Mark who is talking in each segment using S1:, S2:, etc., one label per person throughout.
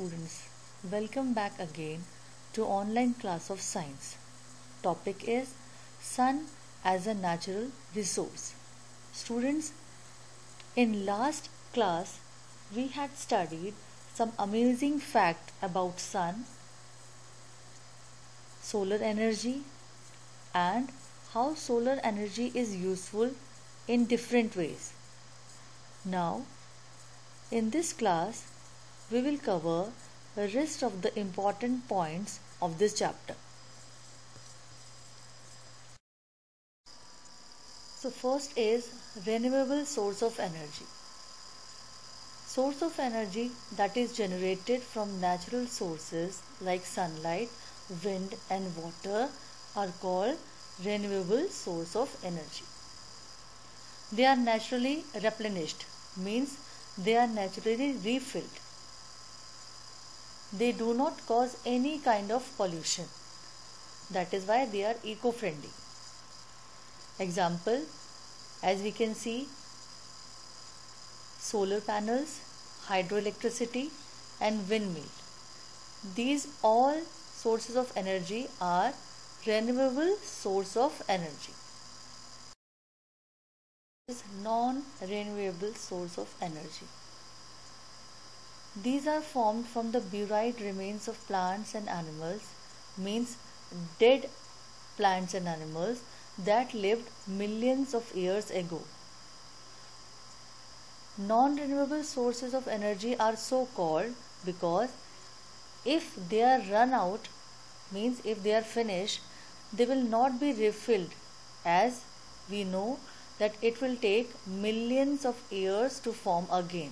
S1: students, welcome back again to online class of science. Topic is sun as a natural resource. Students, in last class we had studied some amazing fact about sun, solar energy and how solar energy is useful in different ways. Now, in this class, we will cover the rest of the important points of this chapter. So first is renewable source of energy. Source of energy that is generated from natural sources like sunlight, wind and water are called renewable source of energy. They are naturally replenished, means they are naturally refilled. They do not cause any kind of pollution. That is why they are eco-friendly. Example, as we can see, solar panels, hydroelectricity and windmill. These all sources of energy are renewable source of energy. Is non-renewable source of energy. These are formed from the buried remains of plants and animals, means dead plants and animals that lived millions of years ago. Non-renewable sources of energy are so called because if they are run out, means if they are finished, they will not be refilled, as we know that it will take millions of years to form again.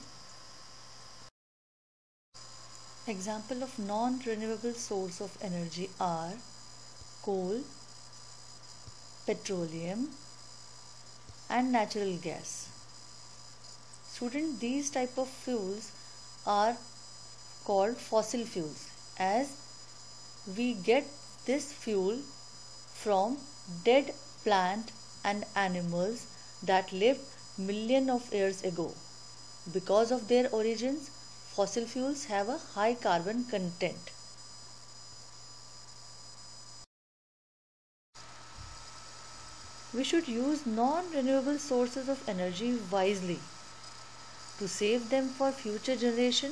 S1: Example of non-renewable source of energy are coal, petroleum and natural gas. Student, these type of fuels are called fossil fuels, as we get this fuel from dead plant and animals that lived millions of years ago. Because of their origins, fossil fuels have a high carbon content. We should use non-renewable sources of energy wisely to save them for future generation,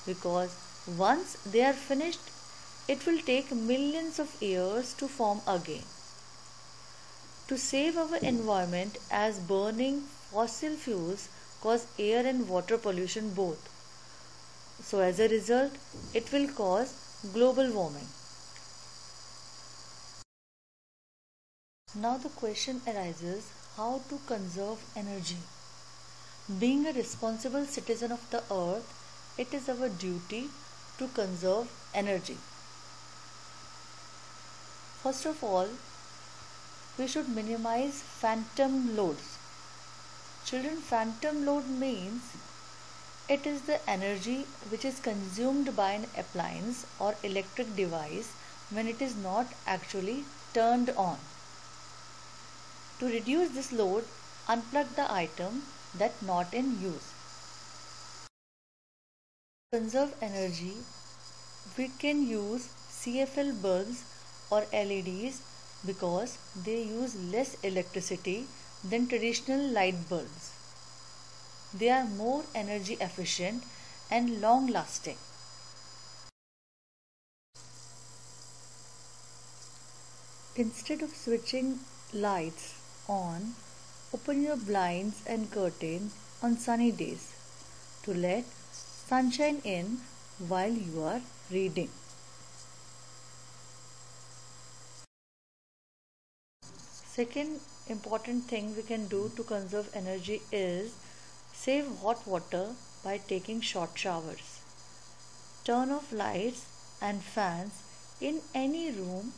S1: because once they are finished, it will take millions of years to form again. To save our environment, as burning fossil fuels cause air and water pollution both. So as a result, it will cause global warming. Now the question arises, how to conserve energy? Being a responsible citizen of the earth, it is our duty to conserve energy. First of all, we should minimize phantom loads. Children, phantom load means it is the energy which is consumed by an appliance or electric device when it is not actually turned on. To reduce this load, unplug the item that not in use. To conserve energy, we can use CFL bulbs or LEDs because they use less electricity than traditional light bulbs. They are more energy efficient and long lasting. Instead of switching lights on, open your blinds and curtains on sunny days to let sunshine in while you are reading. Second important thing we can do to conserve energy is save hot water by taking short showers. Turn off lights and fans in any room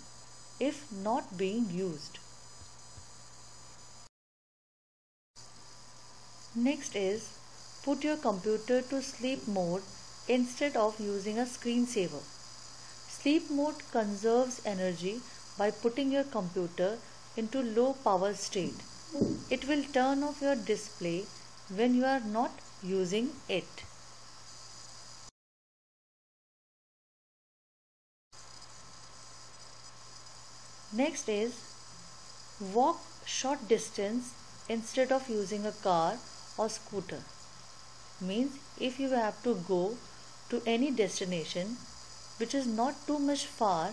S1: if not being used. Next is put your computer to sleep mode instead of using a screensaver. Sleep mode conserves energy by putting your computer into low power state. It will turn off your display when you are not using it. Next is walk short distance instead of using a car or scooter. Means if you have to go to any destination which is not too much far,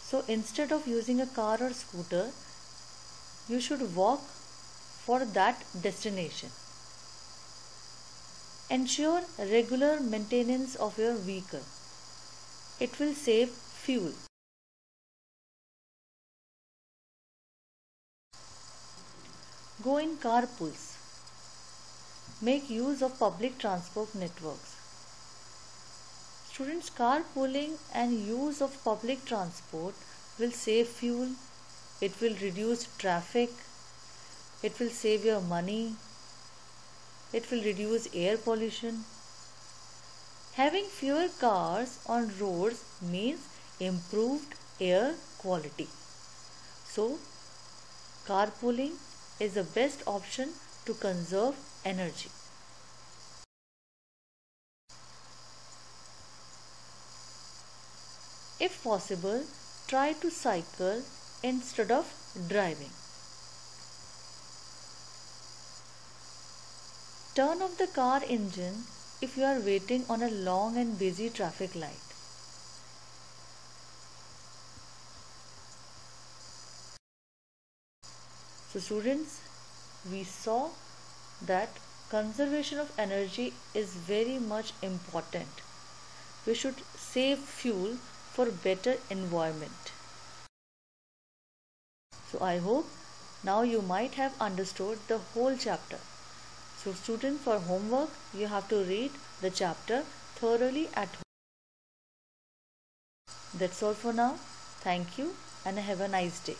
S1: so instead of using a car or scooter, you should walk for that destination. Ensure regular maintenance of your vehicle. It will save fuel. Go in carpools. Make use of public transport networks. Students, carpooling and use of public transport will save fuel, it will reduce traffic, it will save your money, it will reduce air pollution. Having fewer cars on roads means improved air quality. So, carpooling is the best option to conserve energy. If possible, try to cycle instead of driving. Turn off the car engine if you are waiting on a long and busy traffic light. So students, we saw that conservation of energy is very much important. We should save fuel for better environment. So I hope now you might have understood the whole chapter. So student, for homework you have to read the chapter thoroughly at home. That's all for now. Thank you and have a nice day.